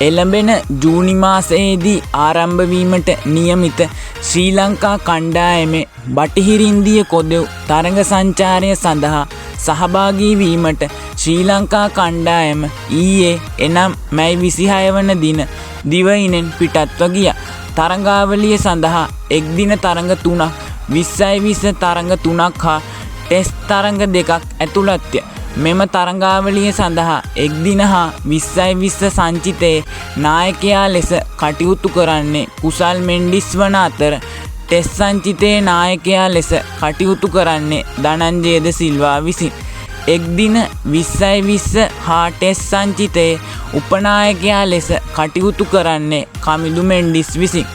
එළඹෙන ජූනි මාසයේදී ආරම්භ වීමට නියමිත ශ්‍රී ලංකා කණ්ඩායමේ බටහිර ඉන්දිය කොදෙව් තරඟ සංචාරය සඳහා සහභාගී වීමට ශ්‍රී ලංකා කණ්ඩායම ඊයේ එනම් මැයි 26 වන දින දිවයිනෙන් පිටත්ව ගියා. තරඟාවලිය සඳහා එක් දින තරඟ 3ක් 20 තරඟ 3ක් හා ටෙස්ට් තරඟ 2ක් ඇතුළත්ය. මෙම තරඟාවලිය සඳහා එක් දින හා 20 සංචිතයේ නායකයා ලෙස කටයුතු කරන්නේ කුසල් මෙන්ඩිස් වන අතර ටෙස්ට් සංචිතයේ නායකයා ලෙස කටයුතු කරන්නේ ධනංජය ද සිල්වා විසින්. එක් දින 20 හා ටෙස්ට් සංචිතයේ උපනායකයා ලෙස කටයුතු කරන්නේ කමිලු මෙන්ඩිස් විසින්.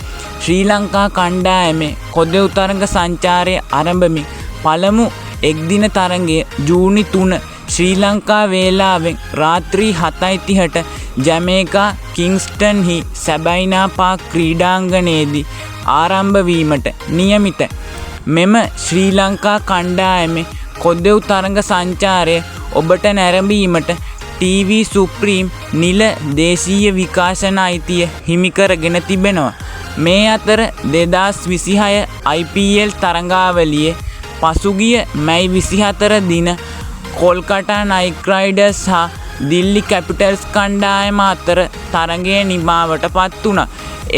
ශ්‍රී ලංකා කණ්ඩායමේ කොදෙව් තරඟ සංචාරය ආරම්භමින් පළමු එක් දින තරඟය ජූනි 3 ශ්‍රී ලංකා වේලාවෙන් රාත්‍රී 7:30ට ජමේකා කිංස්ටන්හි සැබයිනා පාක් ක්‍රීඩාංගණයේදී ආරම්භ වීමට නියමිතයි. මෙම ශ්‍රී ලංකා කණ්ඩායමේ කොදෙව් තරඟ සංචාරය ඔබට නැරඹීමට TV සුප්‍රීම් නිල දේශීය විකාශන අයිතිය හිමි කරගෙන තිබෙනවා. මේ අතර 2026 IPL තරඟාවලියේ පසුගිය මැයි 24 දින කොල්කතා නයිට් රයිඩර්ස් හා දිල්ලි කැපිටල්ස් කණ්ඩායම අතර තරඟය නිමාවට පත් වුණා.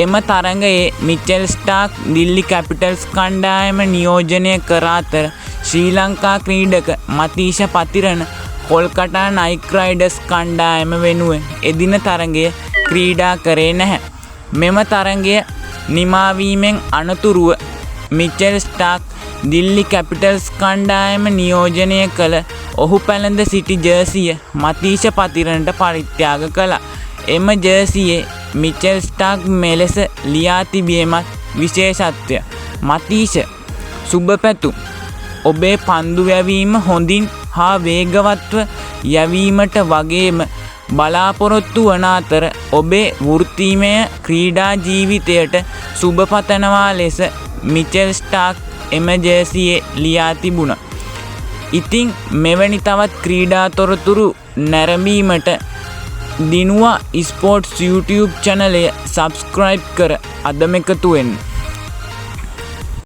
එම තරඟයේ මිචෙල් ස්ටාක් දිල්ලි කැපිටල්ස් කණ්ඩායම නියෝජනය කර අතර ශ්‍රී ලංකා ක්‍රීඩක මතීෂ පතිරණ කොල්කතා නයිට් රයිඩර්ස් කණ්ඩායම වෙනුවෙන් එදින තරඟය ක්‍රීඩා කරේ නැහැ. මෙම තරඟය නිමාවීමෙන් අනතුරුව මිචෙල් ස්ටාක් දිල්ලි කැපිටල්ස් කණ්ඩායම නියෝජනය කළ ඔහු පැළඳ සිටි ජර්සිය මතීෂ පතිරණට පරිත්‍යාග කළා. එම ජර්සියේ මිචෙල් ස්ටාක් මෙලෙස ලියා තිබීමත් විශේෂත්වය. මතීෂ සුබ පැතුම්. ඔබේ පන්දු යැවීම හොඳින් හා වේගවත්ව යැවීමට වගේම බලාපොරොත්තු වන අතර ඔබේ වෘත්තීමය ක්‍රීඩා ජීවිතයට සුබ පතනවා ලෙස මිචෙල් ස්ටාක් එම ජර්සියේ ලියා තිබුණා. ඉතින් මෙවැනි තවත් ක්‍රීඩා තොරතුරු නැරඹීමට දිනුවා ස්පෝර්ට්ස් YouTube චැනලය සබ්ස්ක්‍රයිබ් කර අදම එකතු වෙන්න.